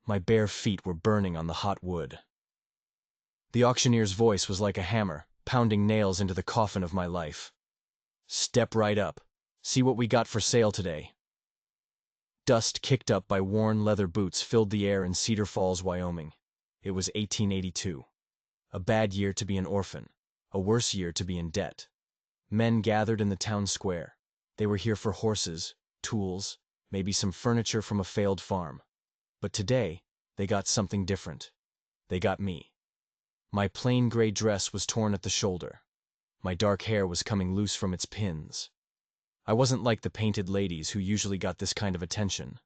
My bare feet were burning on the hot wood. The auctioneer's voice was like a hammer, pounding nails into the coffin of my life. "Step right up. See what we got for sale today." Dust kicked up by worn leather boots filled the air in Cedar Falls, Wyoming. It was 1882. A bad year to be an orphan, a worse year to be in debt. Men gathered in the town square. They were here for horses, tools, maybe some furniture from a failed farm. But today, they got something different. They got me. My plain gray dress was torn at the shoulder. My dark hair was coming loose from its pins. I wasn't like the painted ladies who usually got this kind of attention.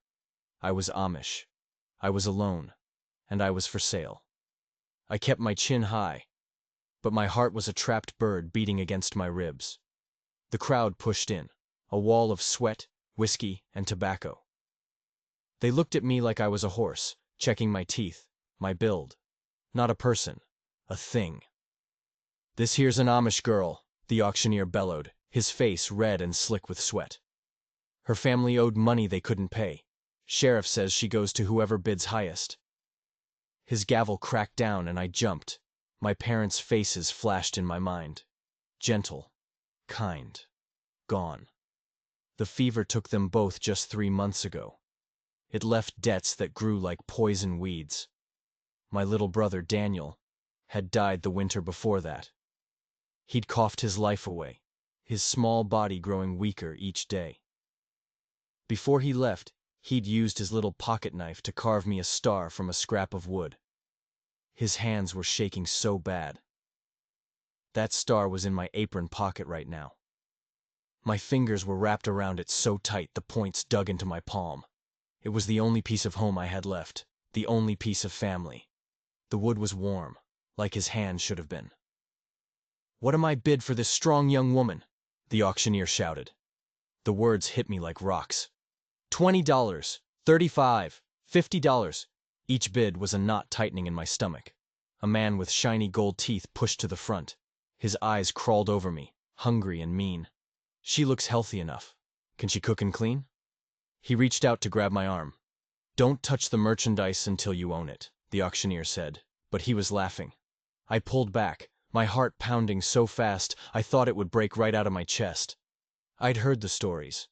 I was Amish. I was alone, and I was for sale. I kept my chin high, but my heart was a trapped bird beating against my ribs. The crowd pushed in, a wall of sweat, whiskey, and tobacco. They looked at me like I was a horse, checking my teeth, my build. Not a person, a thing. "This here's an Amish girl," the auctioneer bellowed, his face red and slick with sweat. "Her family owed money they couldn't pay. Sheriff says she goes to whoever bids highest." His gavel cracked down and I jumped. My parents' faces flashed in my mind. Gentle, kind, gone. The fever took them both just 3 months ago. It left debts that grew like poison weeds. My little brother, Daniel, had died the winter before that. He'd coughed his life away, his small body growing weaker each day. Before he left, he'd used his little pocket knife to carve me a star from a scrap of wood. His hands were shaking so bad. That star was in my apron pocket right now. My fingers were wrapped around it so tight the points dug into my palm. It was the only piece of home I had left, the only piece of family. The wood was warm, like his hand should have been. "What am I bid for this strong young woman?" the auctioneer shouted. The words hit me like rocks. $20, $35, $50. Each bid was a knot tightening in my stomach. A man with shiny gold teeth pushed to the front. His eyes crawled over me, hungry and mean. "She looks healthy enough. Can she cook and clean?" He reached out to grab my arm. "Don't touch the merchandise until you own it," the auctioneer said, but he was laughing. I pulled back, my heart pounding so fast I thought it would break right out of my chest. I'd heard the stories.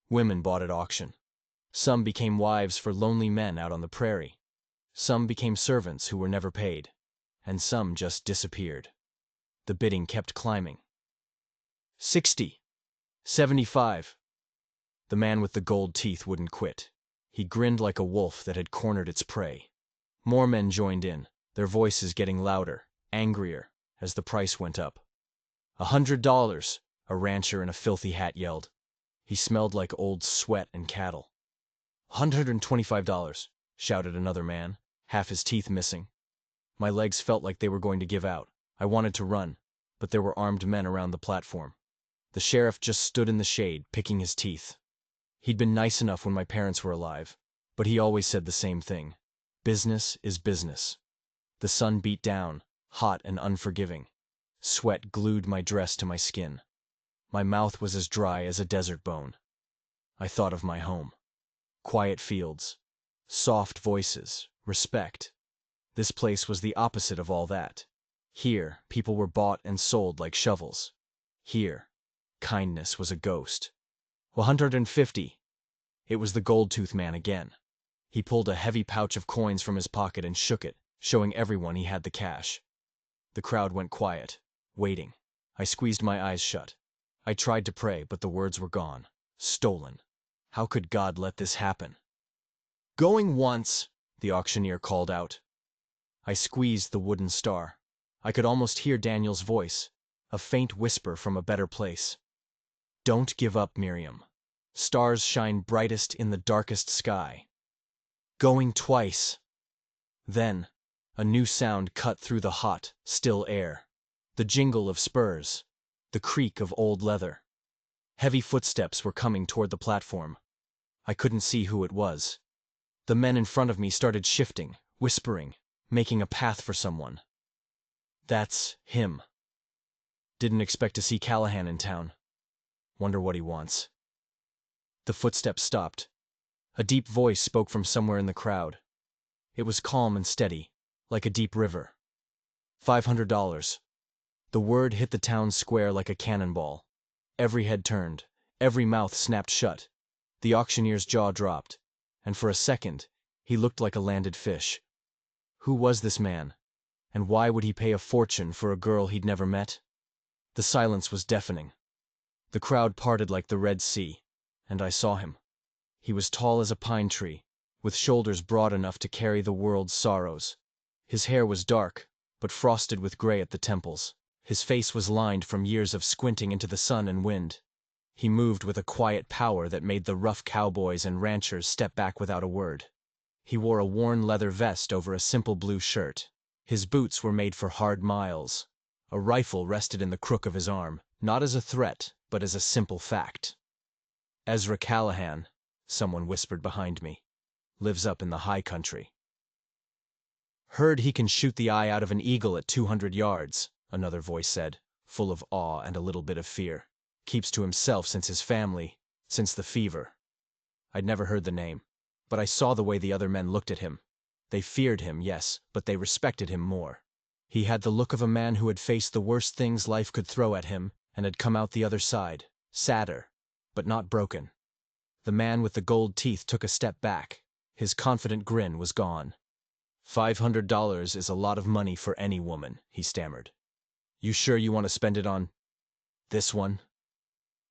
Women bought at auction. Some became wives for lonely men out on the prairie. Some became servants who were never paid. And some just disappeared. The bidding kept climbing. 60. 75. The man with the gold teeth wouldn't quit. He grinned like a wolf that had cornered its prey. More men joined in, their voices getting louder, angrier, as the price went up. $100, a rancher in a filthy hat yelled. He smelled like old sweat and cattle. $125, shouted another man, half his teeth missing. My legs felt like they were going to give out. I wanted to run, but there were armed men around the platform. The sheriff just stood in the shade, picking his teeth. He'd been nice enough when my parents were alive, but he always said the same thing. Business is business. The sun beat down, hot and unforgiving. Sweat glued my dress to my skin. My mouth was as dry as a desert bone. I thought of my home. Quiet fields, soft voices, respect. This place was the opposite of all that. Here, people were bought and sold like shovels. Here, kindness was a ghost. 150. It was the gold-tooth man again. He pulled a heavy pouch of coins from his pocket and shook it, showing everyone he had the cash. The crowd went quiet, waiting. I squeezed my eyes shut. I tried to pray, but the words were gone. Stolen. How could God let this happen? "Going once," the auctioneer called out. I squeezed the wooden star. I could almost hear Daniel's voice, a faint whisper from a better place. "Don't give up, Miriam. Stars shine brightest in the darkest sky." Going twice. Then, a new sound cut through the hot, still air. The jingle of spurs. The creak of old leather. Heavy footsteps were coming toward the platform. I couldn't see who it was. The men in front of me started shifting, whispering, making a path for someone. "That's him. Didn't expect to see Callahan in town. Wonder what he wants." The footsteps stopped. A deep voice spoke from somewhere in the crowd. It was calm and steady, like a deep river. $500. The word hit the town square like a cannonball. Every head turned, every mouth snapped shut. The auctioneer's jaw dropped, and for a second, he looked like a landed fish. Who was this man, and why would he pay a fortune for a girl he'd never met? The silence was deafening. The crowd parted like the Red Sea, and I saw him. He was tall as a pine tree, with shoulders broad enough to carry the world's sorrows. His hair was dark, but frosted with gray at the temples. His face was lined from years of squinting into the sun and wind. He moved with a quiet power that made the rough cowboys and ranchers step back without a word. He wore a worn leather vest over a simple blue shirt. His boots were made for hard miles. A rifle rested in the crook of his arm, not as a threat, but as a simple fact. Ezra Callahan, someone whispered behind me, lives up in the high country. Heard he can shoot the eye out of an eagle at 200 yards, another voice said, full of awe and a little bit of fear. Keeps to himself since his family, since the fever. I'd never heard the name, but I saw the way the other men looked at him. They feared him, yes, but they respected him more. He had the look of a man who had faced the worst things life could throw at him and had come out the other side, sadder, but not broken. The man with the gold teeth took a step back. His confident grin was gone. $500 is a lot of money for any woman, he stammered. You sure you want to spend it on this one?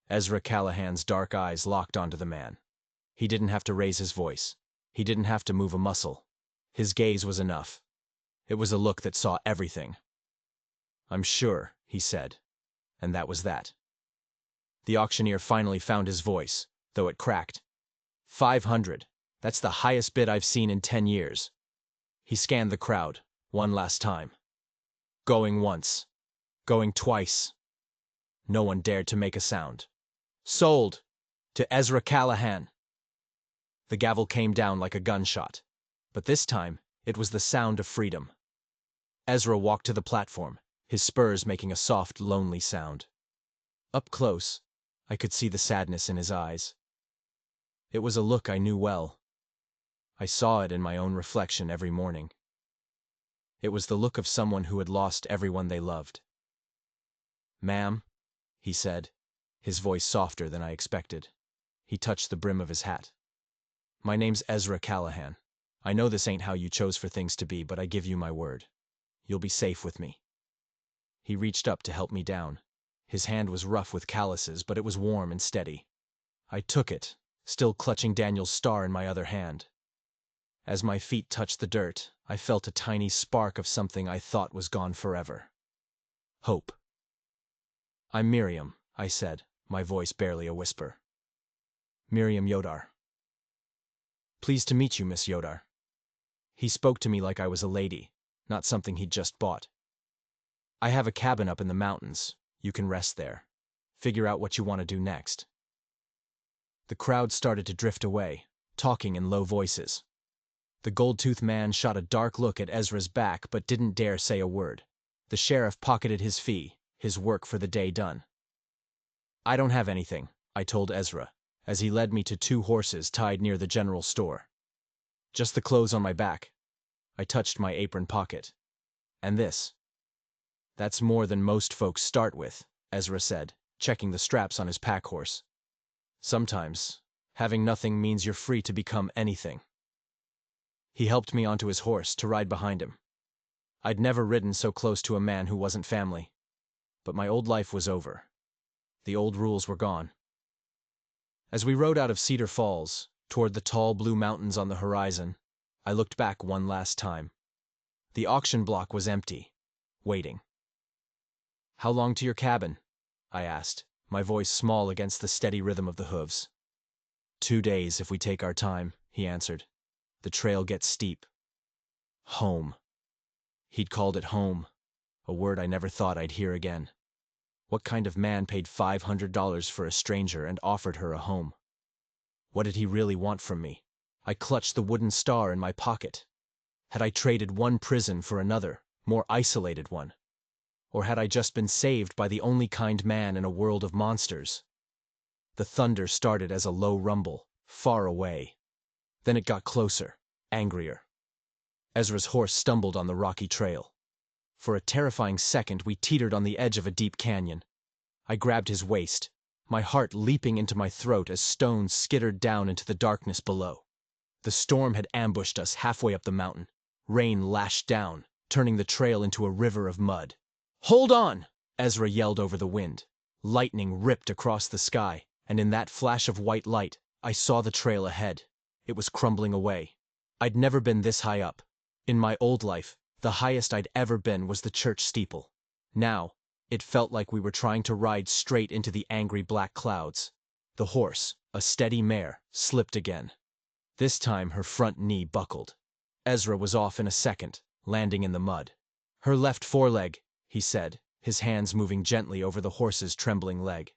Ezra Callahan's dark eyes locked onto the man. He didn't have to raise his voice. He didn't have to move a muscle. His gaze was enough. It was a look that saw everything. I'm sure, he said. And that was that. The auctioneer finally found his voice, though it cracked. 500. That's the highest bid I've seen in 10 years. He scanned the crowd, one last time. Going once. Going twice. No one dared to make a sound. Sold! To Ezra Callahan! The gavel came down like a gunshot. But this time, it was the sound of freedom. Ezra walked to the platform, his spurs making a soft, lonely sound. Up close, I could see the sadness in his eyes. It was a look I knew well. I saw it in my own reflection every morning. It was the look of someone who had lost everyone they loved. Ma'am, he said, his voice softer than I expected. He touched the brim of his hat. My name's Ezra Callahan. I know this ain't how you chose for things to be, but I give you my word. You'll be safe with me. He reached up to help me down. His hand was rough with calluses, but it was warm and steady. I took it, still clutching Daniel's star in my other hand. As my feet touched the dirt, I felt a tiny spark of something I thought was gone forever. Hope. I'm Miriam, I said, my voice barely a whisper. Miriam Yodar. Pleased to meet you, Miss Yodar. He spoke to me like I was a lady, not something he'd just bought. I have a cabin up in the mountains. You can rest there. Figure out what you want to do next. The crowd started to drift away, talking in low voices. The gold-toothed man shot a dark look at Ezra's back but didn't dare say a word. The sheriff pocketed his fee, his work for the day done. I don't have anything, I told Ezra, as he led me to 2 horses tied near the general store. Just the clothes on my back. I touched my apron pocket. And this. That's more than most folks start with, Ezra said, checking the straps on his pack horse. Sometimes, having nothing means you're free to become anything. He helped me onto his horse to ride behind him. I'd never ridden so close to a man who wasn't family. But my old life was over. The old rules were gone. As we rode out of Cedar Falls, toward the tall blue mountains on the horizon, I looked back one last time. The auction block was empty, waiting. How long to your cabin? I asked, my voice small against the steady rhythm of the hooves. 2 days if we take our time, he answered. The trail gets steep. Home. He'd called it home, a word I never thought I'd hear again. What kind of man paid $500 for a stranger and offered her a home? What did he really want from me? I clutched the wooden star in my pocket. Had I traded one prison for another, more isolated one? Or had I just been saved by the only kind man in a world of monsters? The thunder started as a low rumble, far away. Then it got closer, angrier. Ezra's horse stumbled on the rocky trail. For a terrifying second, we teetered on the edge of a deep canyon. I grabbed his waist, my heart leaping into my throat as stones skittered down into the darkness below. The storm had ambushed us halfway up the mountain. Rain lashed down, turning the trail into a river of mud. "Hold on!" Ezra yelled over the wind. Lightning ripped across the sky, and in that flash of white light, I saw the trail ahead. It was crumbling away. I'd never been this high up. In my old life, the highest I'd ever been was the church steeple. Now, it felt like we were trying to ride straight into the angry black clouds. The horse, a steady mare, slipped again. This time her front knee buckled. Ezra was off in a second, landing in the mud. "Her left foreleg," he said, his hands moving gently over the horse's trembling leg.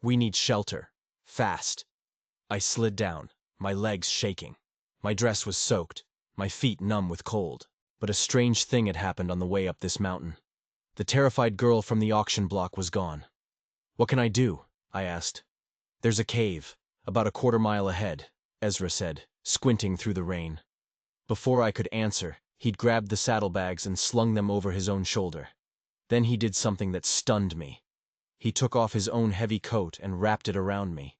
"We need shelter. Fast." I slid down, my legs shaking. My dress was soaked, my feet numb with cold. But a strange thing had happened on the way up this mountain. The terrified girl from the auction block was gone. "What can I do?" I asked. "There's a cave, about a quarter-mile ahead," Ezra said, squinting through the rain. Before I could answer, he'd grabbed the saddlebags and slung them over his own shoulder. Then he did something that stunned me. He took off his own heavy coat and wrapped it around me.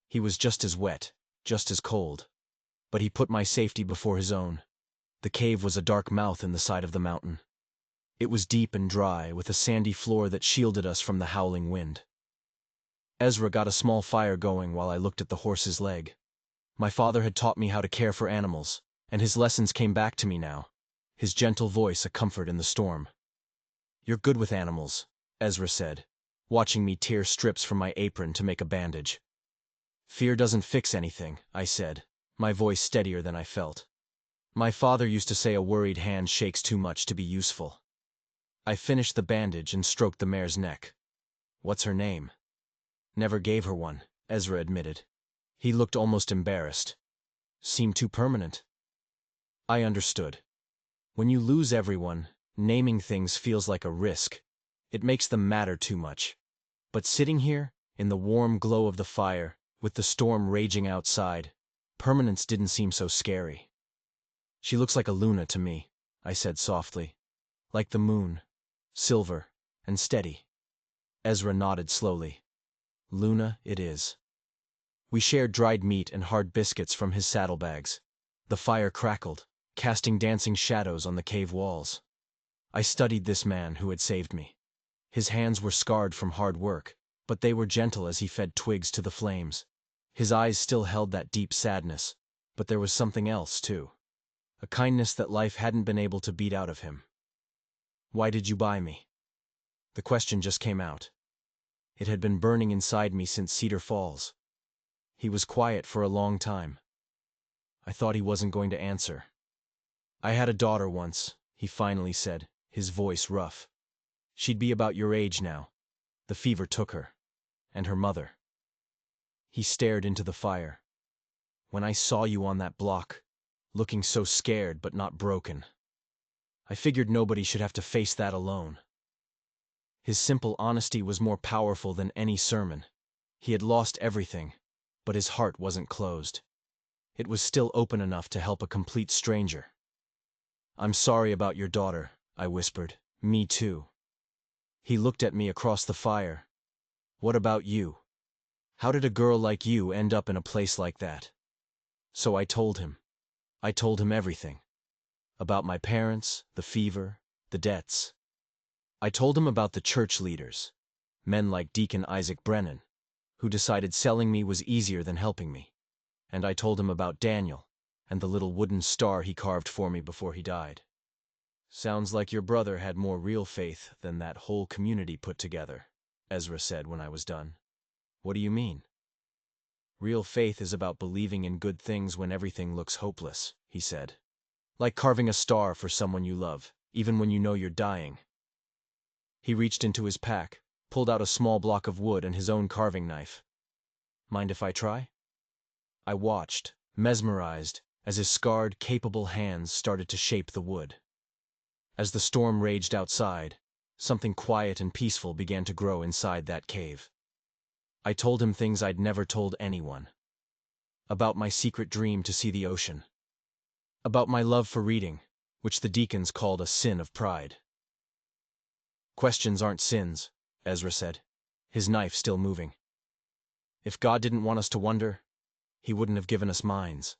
He was just as wet, just as cold. But he put my safety before his own. The cave was a dark mouth in the side of the mountain. It was deep and dry, with a sandy floor that shielded us from the howling wind. Ezra got a small fire going while I looked at the horse's leg. My father had taught me how to care for animals, and his lessons came back to me now, his gentle voice a comfort in the storm. "You're good with animals," Ezra said, watching me tear strips from my apron to make a bandage. "Fear doesn't fix anything," I said, my voice steadier than I felt. "My father used to say a worried hand shakes too much to be useful." I finished the bandage and stroked the mare's neck. "What's her name?" "Never gave her one," Ezra admitted. He looked almost embarrassed. "Seemed too permanent." I understood. When you lose everyone, naming things feels like a risk. It makes them matter too much. But sitting here, in the warm glow of the fire, with the storm raging outside, permanence didn't seem so scary. "She looks like a Luna to me," I said softly. "Like the moon, silver and steady." Ezra nodded slowly. "Luna it is." We shared dried meat and hard biscuits from his saddlebags. The fire crackled, casting dancing shadows on the cave walls. I studied this man who had saved me. His hands were scarred from hard work, but they were gentle as he fed twigs to the flames. His eyes still held that deep sadness, but there was something else, too. A kindness that life hadn't been able to beat out of him. "Why did you buy me?" The question just came out. It had been burning inside me since Cedar Falls. He was quiet for a long time. I thought he wasn't going to answer. "I had a daughter once," he finally said, his voice rough. "She'd be about your age now. The fever took her. And her mother." He stared into the fire. "When I saw you on that block, looking so scared but not broken, I figured nobody should have to face that alone." His simple honesty was more powerful than any sermon. He had lost everything, but his heart wasn't closed. It was still open enough to help a complete stranger. "I'm sorry about your daughter," I whispered. "Me too." He looked at me across the fire. "What about you? How did a girl like you end up in a place like that?" So I told him. I told him everything. About my parents, the fever, the debts. I told him about the church leaders, men like Deacon Isaac Brennan, who decided selling me was easier than helping me. And I told him about Daniel, and the little wooden star he carved for me before he died. "Sounds like your brother had more real faith than that whole community put together," Ezra said when I was done. "What do you mean?" "Real faith is about believing in good things when everything looks hopeless," he said. "Like carving a star for someone you love, even when you know you're dying." He reached into his pack, pulled out a small block of wood and his own carving knife. "Mind if I try?" I watched, mesmerized, as his scarred, capable hands started to shape the wood. As the storm raged outside, something quiet and peaceful began to grow inside that cave. I told him things I'd never told anyone. About my secret dream to see the ocean. About my love for reading, which the deacons called a sin of pride. Questions aren't sins, Ezra said, his knife still moving. If God didn't want us to wonder, he wouldn't have given us minds.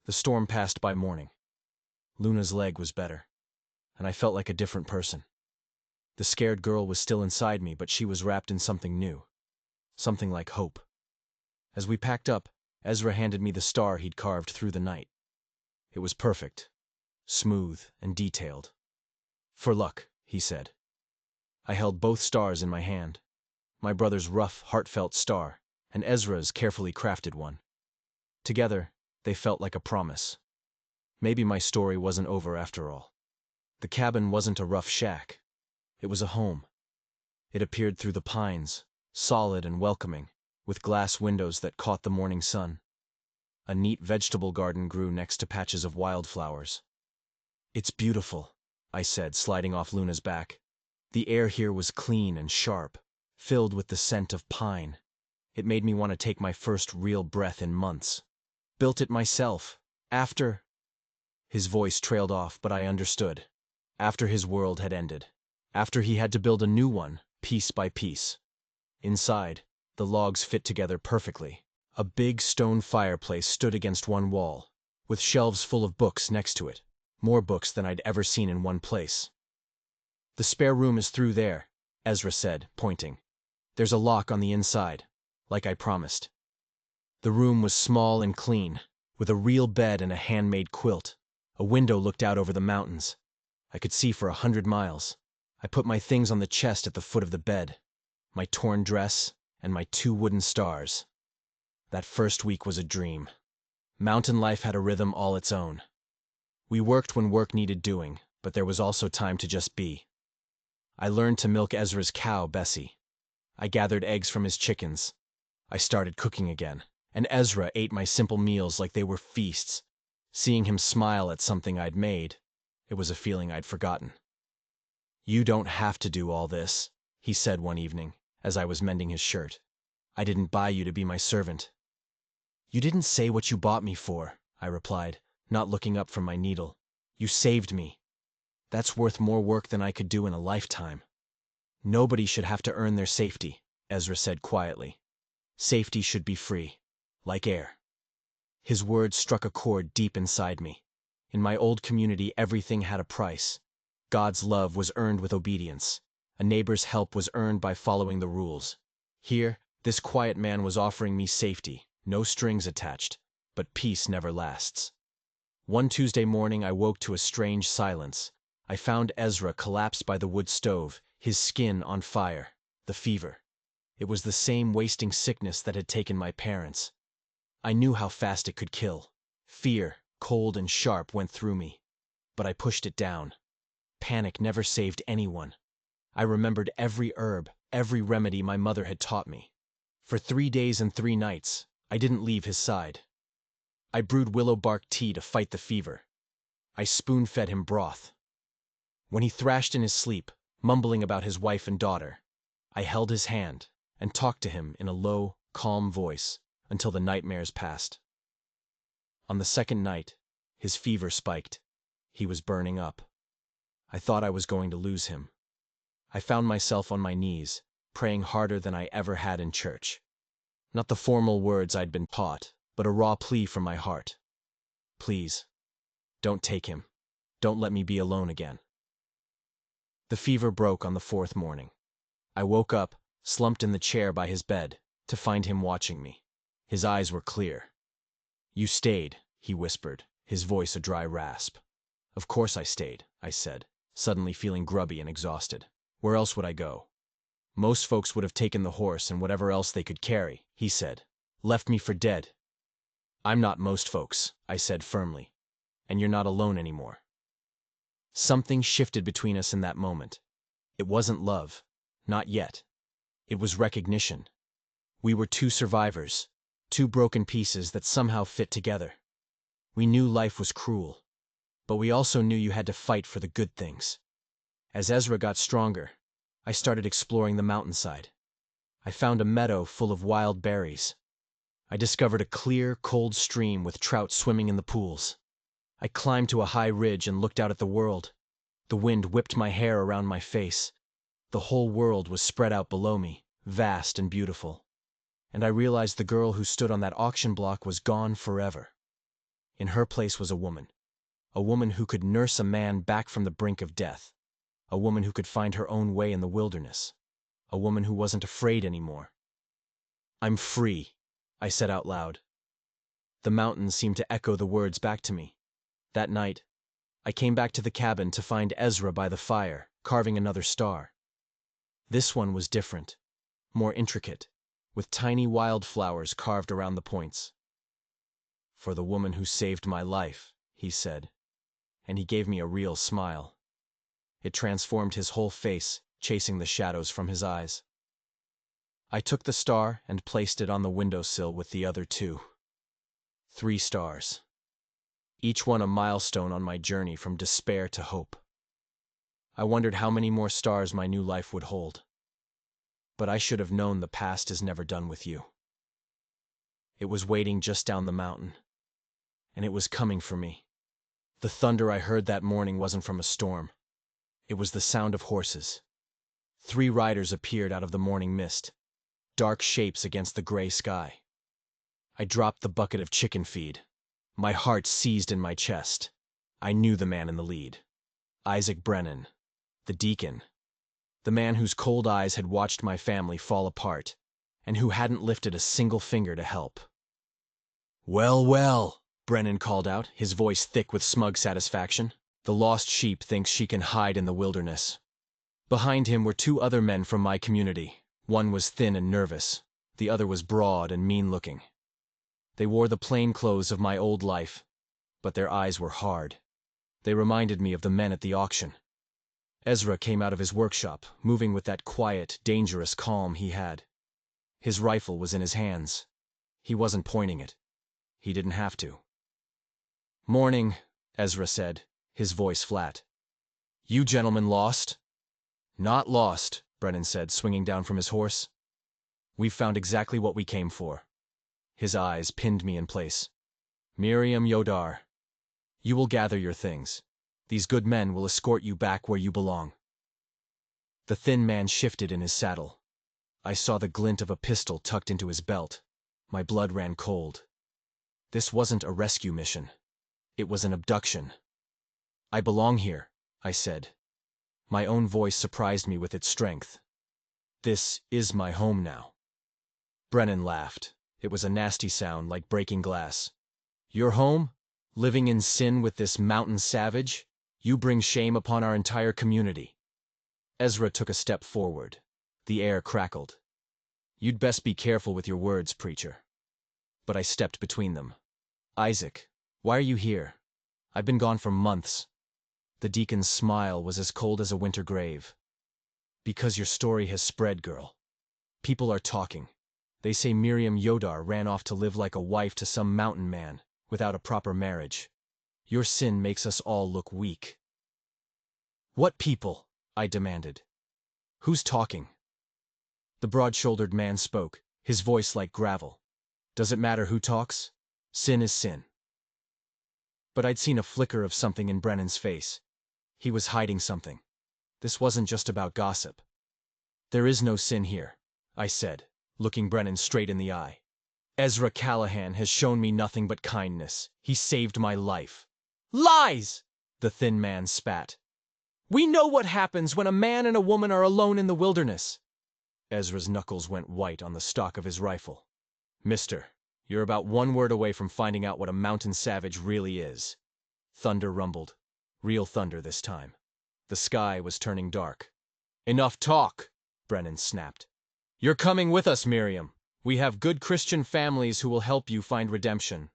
The storm passed by morning. Luna's leg was better, and I felt like a different person. The scared girl was still inside me, but she was wrapped in something new, something like hope. As we packed up, Ezra handed me the star he'd carved through the night. It was perfect, smooth and detailed. For luck, he said. I held both stars in my hand, my brother's rough, heartfelt star, and Ezra's carefully crafted one. Together, they felt like a promise. Maybe my story wasn't over after all. The cabin wasn't a rough shack. It was a home. It appeared through the pines, solid and welcoming, with glass windows that caught the morning sun. A neat vegetable garden grew next to patches of wildflowers. It's beautiful, I said, sliding off Luna's back. The air here was clean and sharp, filled with the scent of pine. It made me want to take my first real breath in months. Built it myself. After... His voice trailed off, but I understood. After his world had ended. After he had to build a new one, piece by piece. Inside, the logs fit together perfectly. A big stone fireplace stood against one wall, with shelves full of books next to it. More books than I'd ever seen in one place. The spare room is through there, Ezra said, pointing. There's a lock on the inside, like I promised. The room was small and clean, with a real bed and a handmade quilt. A window looked out over the mountains. I could see for 100 miles. I put my things on the chest at the foot of the bed. My torn dress and my 2 wooden stars. That first week was a dream. Mountain life had a rhythm all its own. We worked when work needed doing, but there was also time to just be. I learned to milk Ezra's cow, Bessie. I gathered eggs from his chickens. I started cooking again, and Ezra ate my simple meals like they were feasts. Seeing him smile at something I'd made, it was a feeling I'd forgotten. You don't have to do all this, he said one evening, as I was mending his shirt. I didn't buy you to be my servant. You didn't say what you bought me for, I replied, not looking up from my needle. You saved me. That's worth more work than I could do in a lifetime. Nobody should have to earn their safety, Ezra said quietly. Safety should be free, like air. His words struck a chord deep inside me. In my old community, everything had a price. God's love was earned with obedience. A neighbor's help was earned by following the rules. Here, this quiet man was offering me safety, no strings attached, but peace never lasts. One Tuesday morning, I woke to a strange silence. I found Ezra collapsed by the wood stove, his skin on fire, the fever. It was the same wasting sickness that had taken my parents. I knew how fast it could kill. Fear, cold and sharp, went through me. But I pushed it down. Panic never saved anyone. I remembered every herb, every remedy my mother had taught me. For 3 days and 3 nights, I didn't leave his side. I brewed willow bark tea to fight the fever. I spoon-fed him broth. When he thrashed in his sleep, mumbling about his wife and daughter, I held his hand and talked to him in a low, calm voice until the nightmares passed. On the second night, his fever spiked. He was burning up. I thought I was going to lose him. I found myself on my knees, praying harder than I ever had in church. Not the formal words I'd been taught, but a raw plea from my heart. Please, don't take him. Don't let me be alone again. The fever broke on the 4th morning. I woke up, slumped in the chair by his bed, to find him watching me. His eyes were clear. You stayed, he whispered, his voice a dry rasp. Of course I stayed, I said, suddenly feeling grubby and exhausted. Where else would I go? Most folks would have taken the horse and whatever else they could carry, he said. Left me for dead. I'm not most folks, I said firmly. And you're not alone anymore. Something shifted between us in that moment. It wasn't love. Not yet. It was recognition. We were 2 survivors, 2 broken pieces that somehow fit together. We knew life was cruel, but we also knew you had to fight for the good things. As Ezra got stronger, I started exploring the mountainside. I found a meadow full of wild berries. I discovered a clear, cold stream with trout swimming in the pools. I climbed to a high ridge and looked out at the world. The wind whipped my hair around my face. The whole world was spread out below me, vast and beautiful. And I realized the girl who stood on that auction block was gone forever. In her place was a woman who could nurse a man back from the brink of death, a woman who could find her own way in the wilderness, a woman who wasn't afraid anymore. "I'm free," I said out loud. The mountains seemed to echo the words back to me. That night, I came back to the cabin to find Ezra by the fire, carving another star. This one was different, more intricate, with tiny wildflowers carved around the points. "For the woman who saved my life," he said, and he gave me a real smile. It transformed his whole face, chasing the shadows from his eyes. I took the star and placed it on the windowsill with the other two. 3 stars. Each one a milestone on my journey from despair to hope. I wondered how many more stars my new life would hold. But I should have known the past is never done with you. It was waiting just down the mountain, and it was coming for me. The thunder I heard that morning wasn't from a storm. It was the sound of horses. 3 riders appeared out of the morning mist, dark shapes against the gray sky. I dropped the bucket of chicken feed. My heart seized in my chest. I knew the man in the lead. Isaac Brennan, the deacon. The man whose cold eyes had watched my family fall apart, and who hadn't lifted a single finger to help. "Well, well," Brennan called out, his voice thick with smug satisfaction. "The lost sheep thinks she can hide in the wilderness." Behind him were 2 other men from my community. One was thin and nervous. The other was broad and mean-looking. They wore the plain clothes of my old life, but their eyes were hard. They reminded me of the men at the auction. Ezra came out of his workshop, moving with that quiet, dangerous calm he had. His rifle was in his hands. He wasn't pointing it. He didn't have to. "Morning," Ezra said, his voice flat. "You gentlemen lost?" "Not lost," Brennan said, swinging down from his horse. "We've found exactly what we came for." His eyes pinned me in place. "Miriam Yodar, you will gather your things. These good men will escort you back where you belong." The thin man shifted in his saddle. I saw the glint of a pistol tucked into his belt. My blood ran cold. This wasn't a rescue mission. It was an abduction. "I belong here," I said. My own voice surprised me with its strength. "This is my home now." Brennan laughed. It was a nasty sound, like breaking glass. "Your home? Living in sin with this mountain savage? You bring shame upon our entire community." Ezra took a step forward. The air crackled. "You'd best be careful with your words, preacher." But I stepped between them. "Isaac, why are you here? I've been gone for months." The deacon's smile was as cold as a winter grave. "Because your story has spread, girl. People are talking. They say Miriam Yodar ran off to live like a wife to some mountain man, without a proper marriage. Your sin makes us all look weak." "What people?" I demanded. "Who's talking?" The broad-shouldered man spoke, his voice like gravel. "Does it matter who talks? Sin is sin." But I'd seen a flicker of something in Brennan's face. He was hiding something. This wasn't just about gossip. "There is no sin here," I said, looking Brennan straight in the eye. "Ezra Callahan has shown me nothing but kindness. He saved my life." "Lies!" the thin man spat. "We know what happens when a man and a woman are alone in the wilderness." Ezra's knuckles went white on the stock of his rifle. "Mister, you're about 1 word away from finding out what a mountain savage really is." Thunder rumbled. Real thunder this time. The sky was turning dark. "Enough talk," Brennan snapped. "You're coming with us, Miriam. We have good Christian families who will help you find redemption."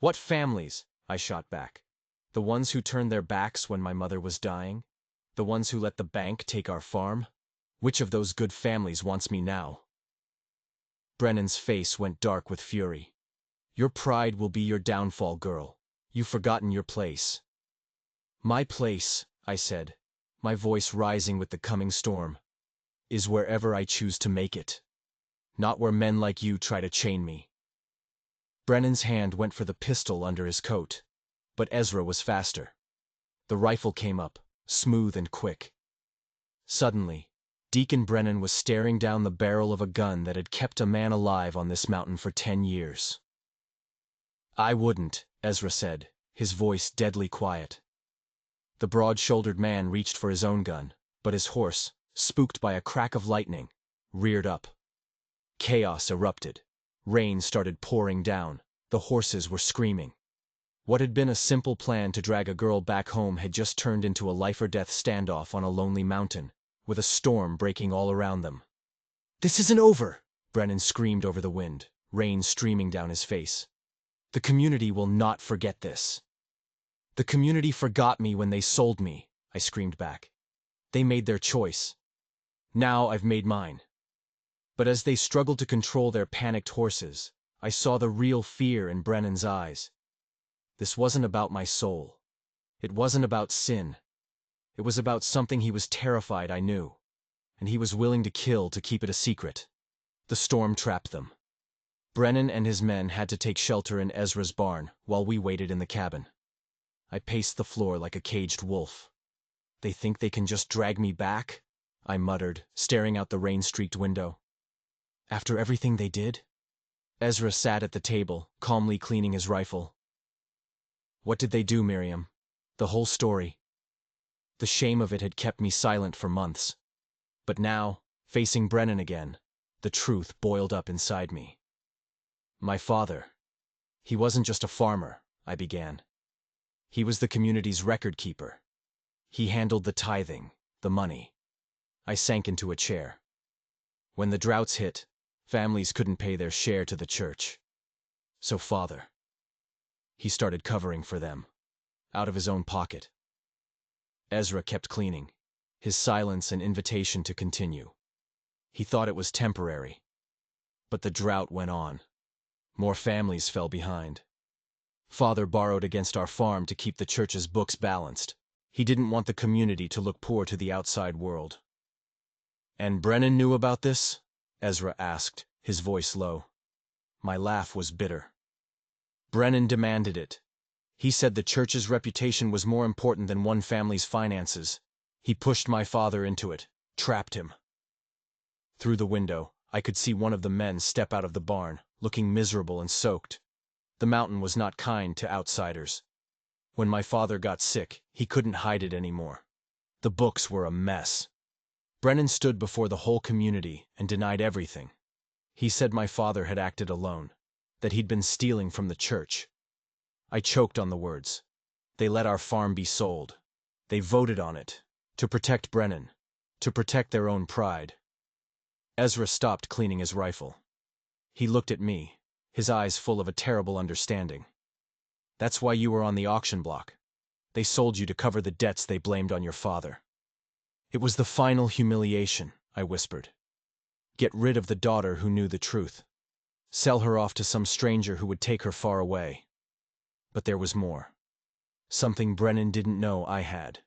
"What families?" I shot back. "The ones who turned their backs when my mother was dying? The ones who let the bank take our farm? Which of those good families wants me now?" Brennan's face went dark with fury. "Your pride will be your downfall, girl. You've forgotten your place." "My place," I said, my voice rising with the coming storm, "is wherever I choose to make it. Not where men like you try to chain me." Brennan's hand went for the pistol under his coat, But Ezra was faster. The rifle came up, smooth and quick. Suddenly, Deacon Brennan was staring down the barrel of a gun that had kept a man alive on this mountain for 10 years. "I wouldn't," Ezra said, his voice deadly quiet. The broad-shouldered man reached for his own gun, but his horse, spooked by a crack of lightning, reared up. Chaos erupted. Rain started pouring down. The horses were screaming. What had been a simple plan to drag a girl back home had just turned into a life-or-death standoff on a lonely mountain, with a storm breaking all around them. "This isn't over!" Brennan screamed over the wind, rain streaming down his face. "The community will not forget this." "The community forgot me when they sold me," I screamed back. "They made their choice. Now I've made mine." But as they struggled to control their panicked horses, I saw the real fear in Brennan's eyes. This wasn't about my soul. It wasn't about sin. It was about something he was terrified I knew, and he was willing to kill to keep it a secret. The storm trapped them. Brennan and his men had to take shelter in Ezra's barn while we waited in the cabin. I paced the floor like a caged wolf. "They think they can just drag me back?" I muttered, staring out the rain-streaked window. "After everything they did?" Ezra sat at the table, calmly cleaning his rifle. "What did they do, Miriam? The whole story." The shame of it had kept me silent for months. But now, facing Brennan again, the truth boiled up inside me. "My father. He wasn't just a farmer," I began. "He was the community's record keeper. He handled the tithing, the money." I sank into a chair. "When the droughts hit, families couldn't pay their share to the church. So father. He started covering for them, out of his own pocket." Ezra kept cleaning, his silence an invitation to continue. He thought it was temporary. But the drought went on. More families fell behind. Father borrowed against our farm to keep the church's books balanced. He didn't want the community to look poor to the outside world. "And Brennan knew about this?" Ezra asked, his voice low. My laugh was bitter. "Brennan demanded it. He said the church's reputation was more important than one family's finances. He pushed my father into it, trapped him." Through the window, I could see one of the men step out of the barn, looking miserable and soaked. The mountain was not kind to outsiders. When my father got sick, he couldn't hide it anymore. The books were a mess. Brennan stood before the whole community and denied everything. He said my father had acted alone, that he'd been stealing from the church. I choked on the words. They let our farm be sold. They voted on it, to protect Brennan, to protect their own pride. Ezra stopped cleaning his rifle. He looked at me, his eyes full of a terrible understanding. "That's why you were on the auction block. They sold you to cover the debts they blamed on your father." "It was the final humiliation," I whispered. "Get rid of the daughter who knew the truth. Sell her off to some stranger who would take her far away." But there was more. Something Brennan didn't know I had.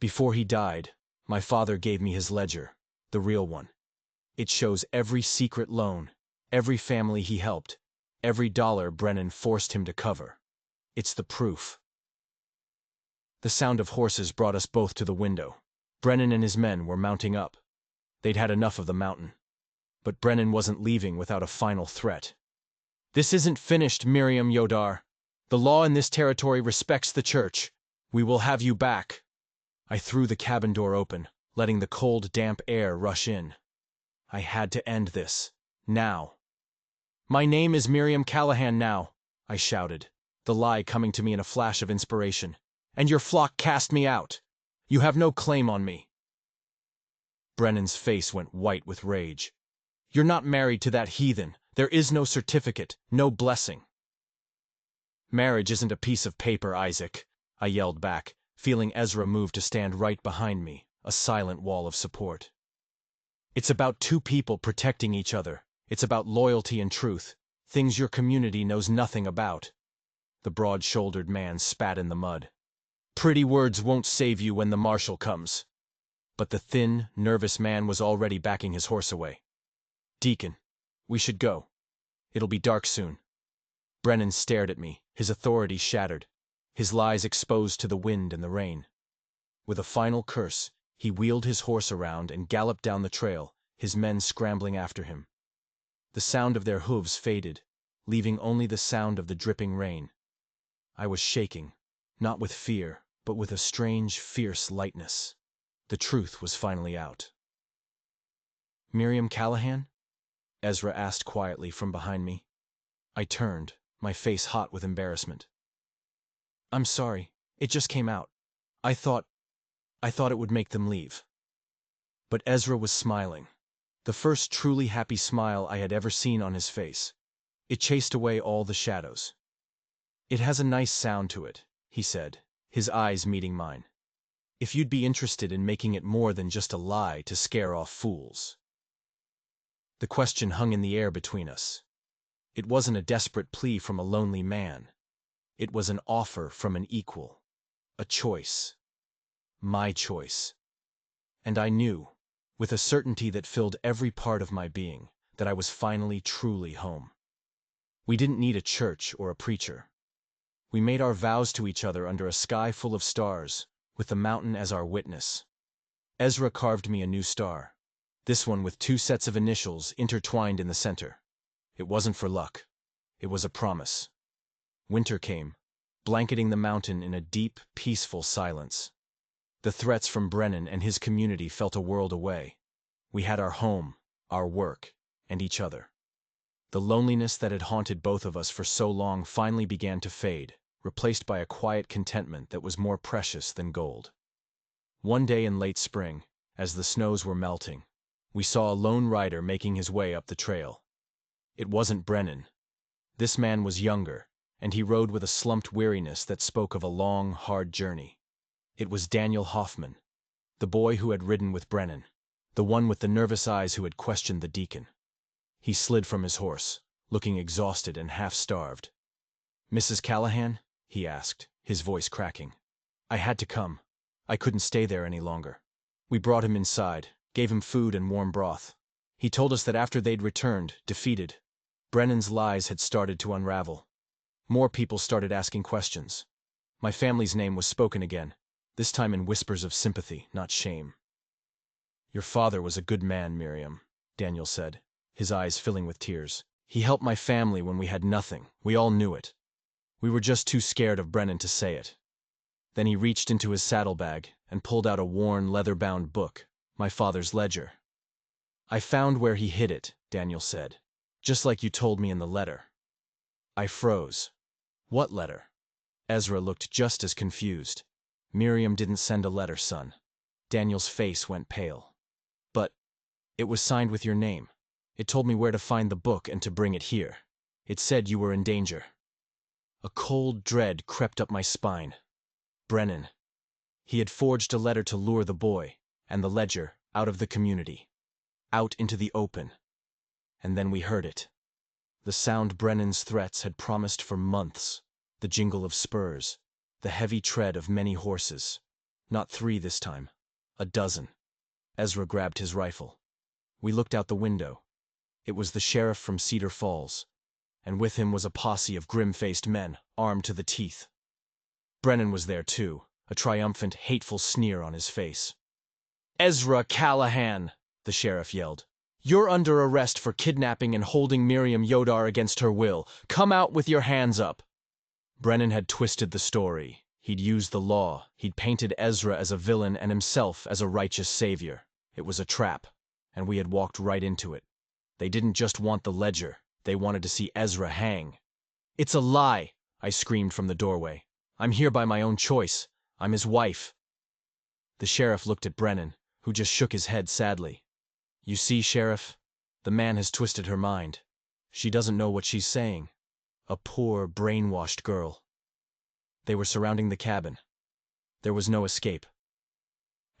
Before he died, my father gave me his ledger, the real one. It shows every secret loan, every family he helped, every dollar Brennan forced him to cover. It's the proof. The sound of horses brought us both to the window. Brennan and his men were mounting up. They'd had enough of the mountain. But Brennan wasn't leaving without a final threat. "This isn't finished, Miriam Yodar. The law in this territory respects the church. We will have you back." I threw the cabin door open, letting the cold, damp air rush in. I had to end this. Now. "My name is Miriam Callahan now," I shouted, the lie coming to me in a flash of inspiration. "And your flock cast me out. You have no claim on me." Brennan's face went white with rage. "You're not married to that heathen. There is no certificate, no blessing." "Marriage isn't a piece of paper, Isaac," I yelled back, feeling Ezra move to stand right behind me, a silent wall of support. "It's about two people protecting each other. It's about loyalty and truth, things your community knows nothing about." The broad-shouldered man spat in the mud. "Pretty words won't save you when the marshal comes." But the thin, nervous man was already backing his horse away. "Deacon, we should go. It'll be dark soon." Brennan stared at me, his authority shattered. his lies exposed to the wind and the rain. With a final curse, he wheeled his horse around and galloped down the trail, his men scrambling after him. The sound of their hooves faded, leaving only the sound of the dripping rain. I was shaking, not with fear, but with a strange, fierce lightness. The truth was finally out. "Miriam Callahan?" Ezra asked quietly from behind me. I turned, my face hot with embarrassment. "I'm sorry, it just came out. I thought it would make them leave." But Ezra was smiling. The first truly happy smile I had ever seen on his face. It chased away all the shadows. "It has a nice sound to it," he said, his eyes meeting mine. "If you'd be interested in making it more than just a lie to scare off fools." The question hung in the air between us. It wasn't a desperate plea from a lonely man. It was an offer from an equal. A choice. My choice. And I knew, with a certainty that filled every part of my being, that I was finally truly home. We didn't need a church or a preacher. We made our vows to each other under a sky full of stars, with the mountain as our witness. Ezra carved me a new star, this one with 2 sets of initials intertwined in the center. It wasn't for luck. It was a promise. Winter came, blanketing the mountain in a deep, peaceful silence. The threats from Brennan and his community felt a world away. We had our home, our work, and each other. The loneliness that had haunted both of us for so long finally began to fade, replaced by a quiet contentment that was more precious than gold. One day in late spring, as the snows were melting, we saw a lone rider making his way up the trail. It wasn't Brennan. This man was younger, and he rode with a slumped weariness that spoke of a long, hard journey. It was Daniel Hoffman, the boy who had ridden with Brennan, the one with the nervous eyes who had questioned the deacon. He slid from his horse, looking exhausted and half-starved. "Mrs. Callahan?" he asked, his voice cracking. "I had to come. I couldn't stay there any longer." We brought him inside, gave him food and warm broth. He told us that after they'd returned, defeated, Brennan's lies had started to unravel. More people started asking questions. My family's name was spoken again, this time in whispers of sympathy, not shame. "Your father was a good man, Miriam," Daniel said, his eyes filling with tears. "He helped my family when we had nothing. We all knew it. We were just too scared of Brennan to say it." Then he reached into his saddlebag and pulled out a worn, leather-bound book, my father's ledger. "I found where he hid it," Daniel said, "just like you told me in the letter." I froze. "What letter?" Ezra looked just as confused. "Miriam didn't send a letter, son." Daniel's face went pale. "But it was signed with your name. It told me where to find the book and to bring it here. It said you were in danger." A cold dread crept up my spine. Brennan. He had forged a letter to lure the boy, and the ledger, out of the community. Out into the open. And then we heard it. The sound Brennan's threats had promised for months. The jingle of spurs. The heavy tread of many horses. Not 3 this time. A dozen. Ezra grabbed his rifle. We looked out the window. It was the sheriff from Cedar Falls. And with him was a posse of grim-faced men, armed to the teeth. Brennan was there too, a triumphant, hateful sneer on his face. "Ezra Callahan!" the sheriff yelled. "You're under arrest for kidnapping and holding Miriam Yodar against her will. Come out with your hands up!" Brennan had twisted the story. He'd used the law. He'd painted Ezra as a villain and himself as a righteous savior. It was a trap, and we had walked right into it. They didn't just want the ledger. They wanted to see Ezra hang. "It's a lie!" I screamed from the doorway. "I'm here by my own choice. I'm his wife." The sheriff looked at Brennan, who just shook his head sadly. "You see, Sheriff, the man has twisted her mind. She doesn't know what she's saying. A poor, brainwashed girl." They were surrounding the cabin. There was no escape.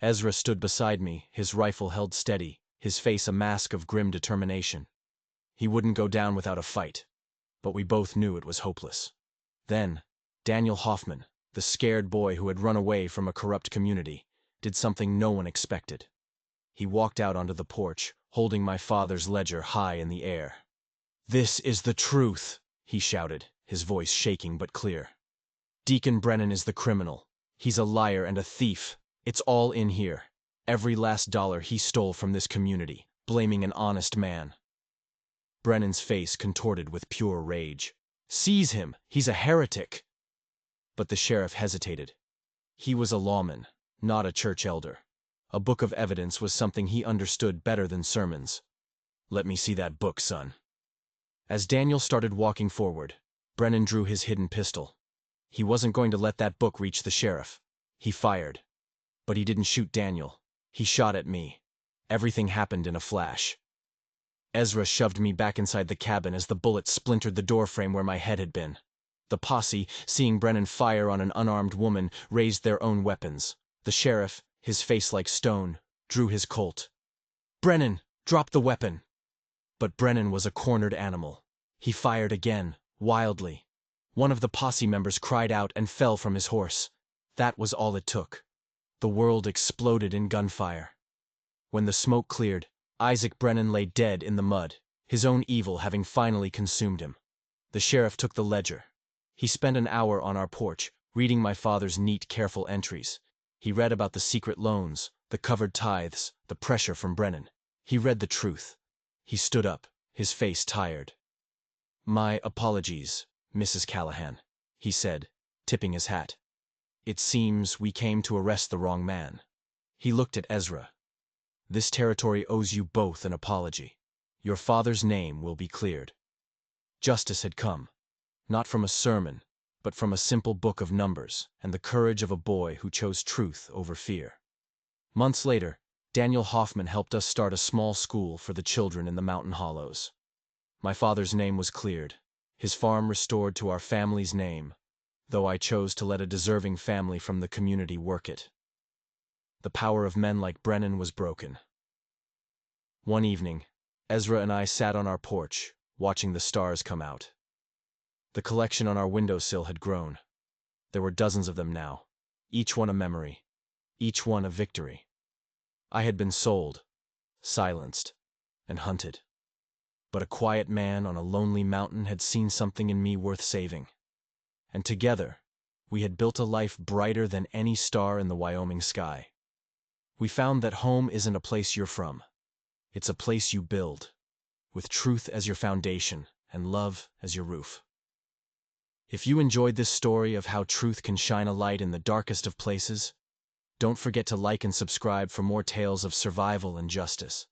Ezra stood beside me, his rifle held steady, his face a mask of grim determination. He wouldn't go down without a fight, but we both knew it was hopeless. Then, Daniel Hoffman, the scared boy who had run away from a corrupt community, did something no one expected. He walked out onto the porch, holding my father's ledger high in the air. "This is the truth," he shouted, his voice shaking but clear. Deacon Brennan is the criminal. He's a liar and a thief. It's all in here. Every last dollar he stole from this community, blaming an honest man. Brennan's face contorted with pure rage. Seize him! He's a heretic! But the sheriff hesitated. He was a lawman, not a church elder. A book of evidence was something he understood better than sermons. Let me see that book, son. As Daniel started walking forward, Brennan drew his hidden pistol. He wasn't going to let that book reach the sheriff. He fired. But he didn't shoot Daniel. He shot at me. Everything happened in a flash. Ezra shoved me back inside the cabin as the bullet splintered the doorframe where my head had been. The posse, seeing Brennan fire on an unarmed woman, raised their own weapons. The sheriff, his face like stone, drew his Colt. "Brennan, drop the weapon!" But Brennan was a cornered animal. He fired again, wildly. One of the posse members cried out and fell from his horse. That was all it took. The world exploded in gunfire. When the smoke cleared, Isaac Brennan lay dead in the mud, his own evil having finally consumed him. The sheriff took the ledger. He spent an hour on our porch, reading my father's neat, careful entries. He read about the secret loans, the covered tithes, the pressure from Brennan. He read the truth. He stood up, his face tired. "My apologies, Mrs. Callahan," he said, tipping his hat. "It seems we came to arrest the wrong man." He looked at Ezra. "This territory owes you both an apology. Your father's name will be cleared." Justice had come, not from a sermon, but from a simple book of numbers and the courage of a boy who chose truth over fear. Months later, Daniel Hoffman helped us start a small school for the children in the mountain hollows. My father's name was cleared, his farm restored to our family's name, though I chose to let a deserving family from the community work it. The power of men like Brennan was broken. One evening, Ezra and I sat on our porch, watching the stars come out. The collection on our windowsill had grown. There were dozens of them now, each one a memory, each one a victory. I had been sold, silenced, and hunted. But a quiet man on a lonely mountain had seen something in me worth saving. And together, we had built a life brighter than any star in the Wyoming sky. We found that home isn't a place you're from. It's a place you build, with truth as your foundation and love as your roof. If you enjoyed this story of how truth can shine a light in the darkest of places, don't forget to like and subscribe for more tales of survival and justice.